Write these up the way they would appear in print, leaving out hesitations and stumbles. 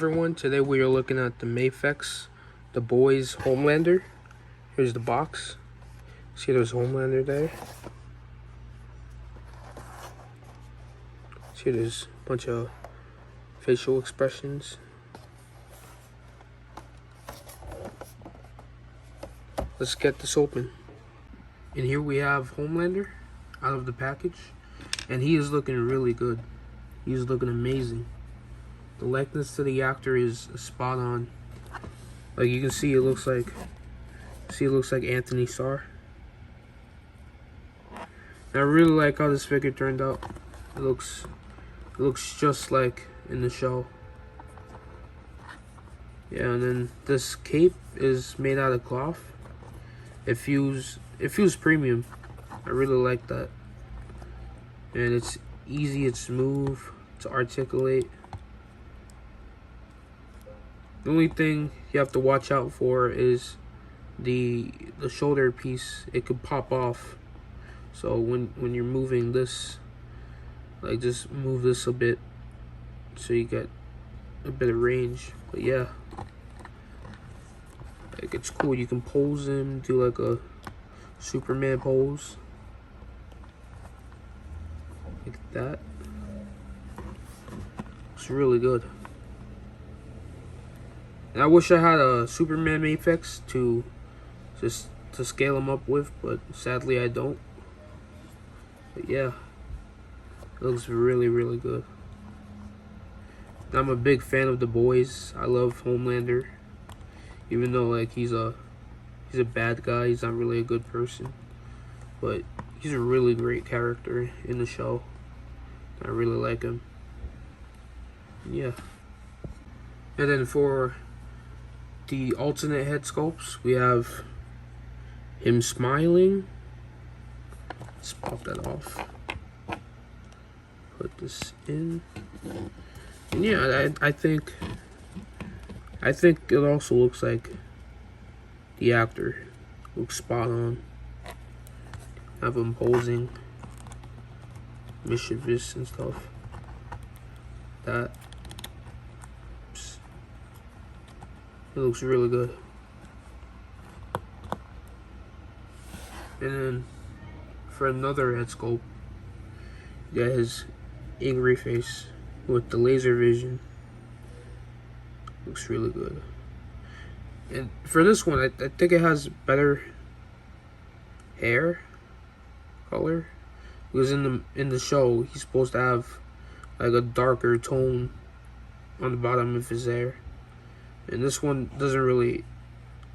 everyone, today we are looking at the Mafex, the boys Homelander. Here's the box. See, there's Homelander there. See, there's a bunch of facial expressions. Let's get this open. And here we have Homelander out of the package, and he is looking really good. He's looking amazing. The likeness to the actor is spot on. Like you can see, it looks like Anthony Starr. And I really like how this figure turned out. It looks just like in the show. Yeah, and then this cape is made out of cloth. It feels premium. I really like that. And it's easy, it's smooth to articulate. The only thing you have to watch out for is the shoulder piece. It could pop off. So when you're moving this, like just move this a bit so you get a bit of range. But yeah, like it's cool. You can pose him, do like a Superman pose, like that. It's really good. And I wish I had a Superman Mafex to scale him up with, but sadly I don't. But yeah, it looks really, really good. And I'm a big fan of the boys. I love Homelander, even though like he's a bad guy. He's not really a good person, but he's a really great character in the show. I really like him. Yeah. And then for the alternate head sculpts, we have him smiling. Let's pop that off. Put this in. And yeah, I think it also looks like the actor. Looks spot on. Have him posing, mischievous and stuff. That. It looks really good. And then for another head sculpt, you got his angry face with the laser vision. Looks really good. And for this one, I think it has better hair color, because in the show he's supposed to have like a darker tone on the bottom of his hair. And this one doesn't really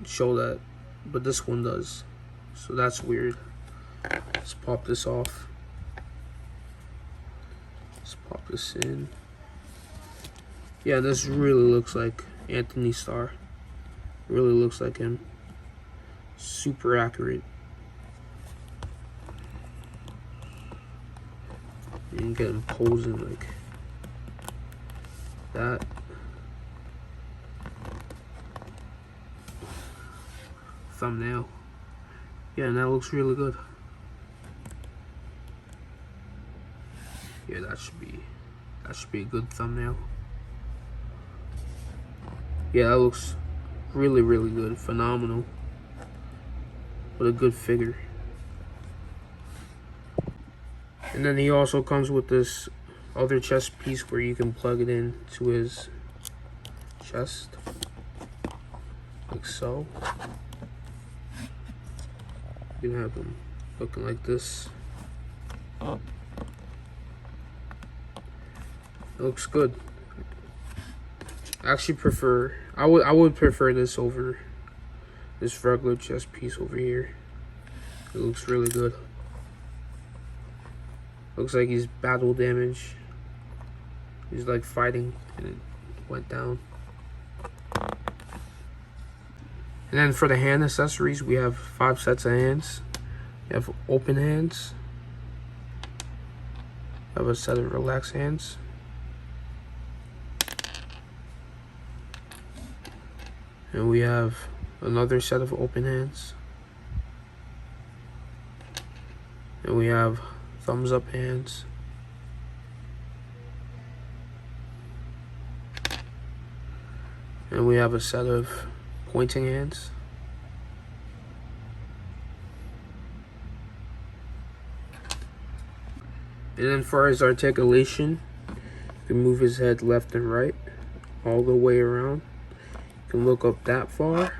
show that, but this one does. So that's weird. Let's pop this off. Let's pop this in. Yeah, this really looks like Anthony Starr. Really looks like him. Super accurate. You can get him posing like that. Thumbnail. Yeah, and that looks really good. Yeah, that should be a good thumbnail. Yeah, that looks really, really good. Phenomenal. What a good figure. And then he also comes with this other chest piece where you can plug it in to his chest, like so. You can have him looking like this. It looks good. I actually prefer, I would prefer this over this regular chest piece over here. It looks really good. Looks like he's battle damage. He's like fighting and it went down. And then for the hand accessories, we have 5 sets of hands. We have open hands. We have a set of relaxed hands. And we have another set of open hands. And we have thumbs up hands. And we have a set of pointing hands. And then for his articulation, you can move his head left and right, all the way around. You can look up that far.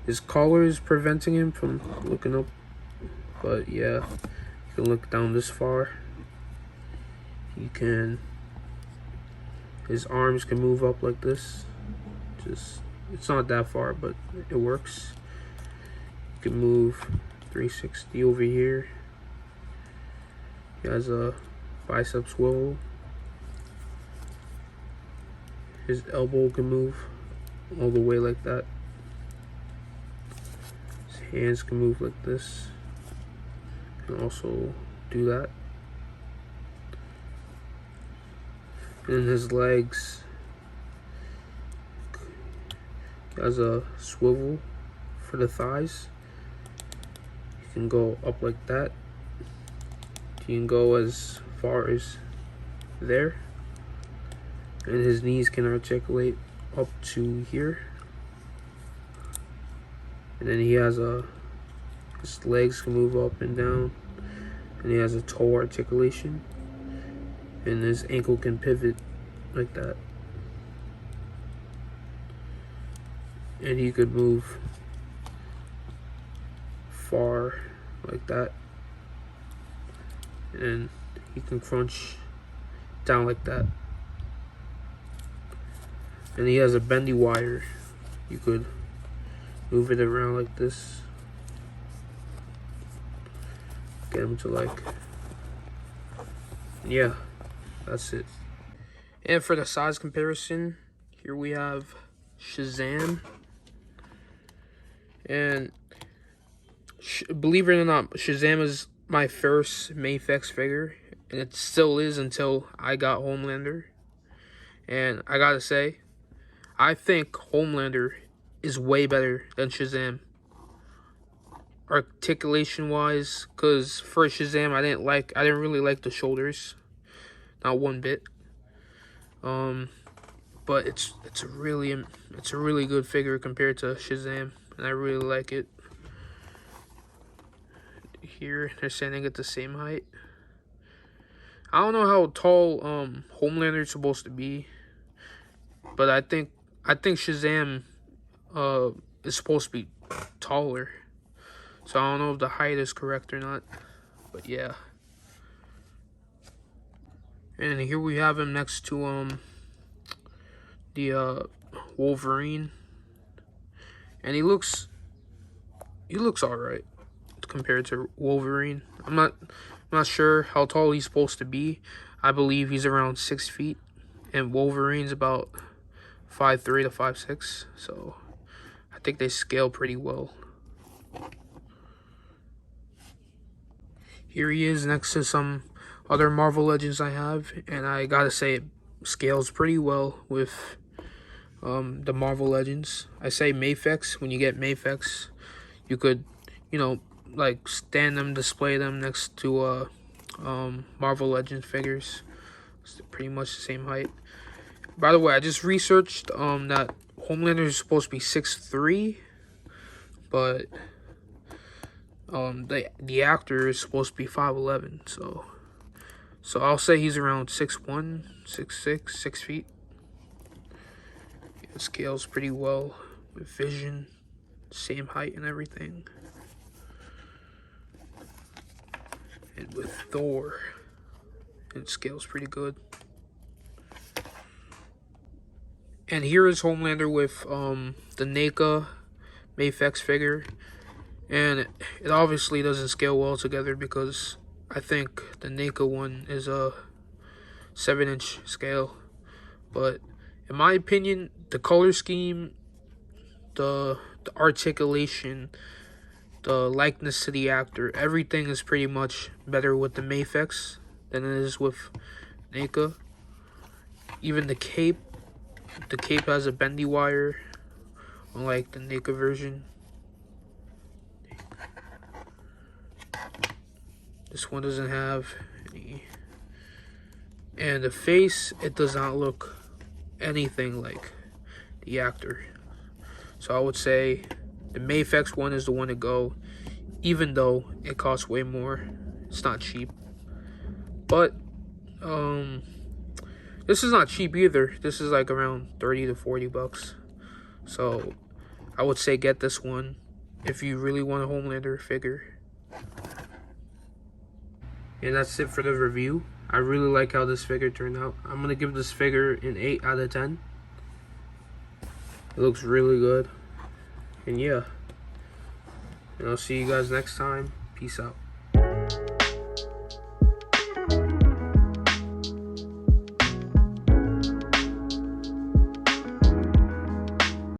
His collar is preventing him from looking up, but yeah, you can look down this far. You can, his arms can move up like this. It's not that far, but it works. You can move 360 over here. He has a bicep swivel. His elbow can move all the way like that. His hands can move like this. Can also do that. And his legs, he has a swivel for the thighs. You can go up like that. You can go as far as there. And his knees can articulate up to here. And then he has his legs can move up and down. And he has a toe articulation. And his ankle can pivot like that. And he could move far like that. And he can crunch down like that. And he has a bendy wire. You could move it around like this. Get him to like, yeah, that's it. And for the size comparison, here we have Shazam. And believe it or not, Shazam is my first Mafex figure, and it still is until I got Homelander. And I gotta say, I think Homelander is way better than Shazam, articulation wise, because for Shazam I didn't really like the shoulders, not one bit. But it's a really good figure compared to Shazam, and I really like it. Here they're standing at the same height. I don't know how tall Homelander is supposed to be, but I think Shazam is supposed to be taller. So I don't know if the height is correct or not, but yeah. And here we have him next to the Wolverine, and he looks all right compared to Wolverine. I'm not sure how tall he's supposed to be. I believe he's around 6 feet, and Wolverine's about 5'3" to 5'6". So I think they scale pretty well. Here he is next to some other Marvel Legends I have, and I gotta say it scales pretty well with the Marvel Legends. I say Mafex. When you get Mafex, you could, like stand them, display them next to Marvel Legends figures. It's pretty much the same height. By the way, I just researched that Homelander is supposed to be 6'3", but the actor is supposed to be 5'11", so I'll say he's around 6'1", 6'6", 6 feet. It scales pretty well with Vision, same height and everything. And with Thor, it scales pretty good. And here is Homelander with the NECA Mafex figure. And it obviously doesn't scale well together because I think the NECA one is a 7-inch scale. But in my opinion, the color scheme, the articulation, the likeness to the actor, everything is pretty much better with the Mafex than it is with NECA. Even the cape has a bendy wire, unlike the NECA version. This one doesn't have any. And the face, it does not look anything like the actor. So I would say the Mafex one is the one to go, even though it costs way more. It's not cheap. But this is not cheap either. This is like around 30 to 40 bucks. So I would say get this one if you really want a Homelander figure. And that's it for the review. I really like how this figure turned out. I'm going to give this figure an 8 out of 10. It looks really good. And yeah. And I'll see you guys next time. Peace out.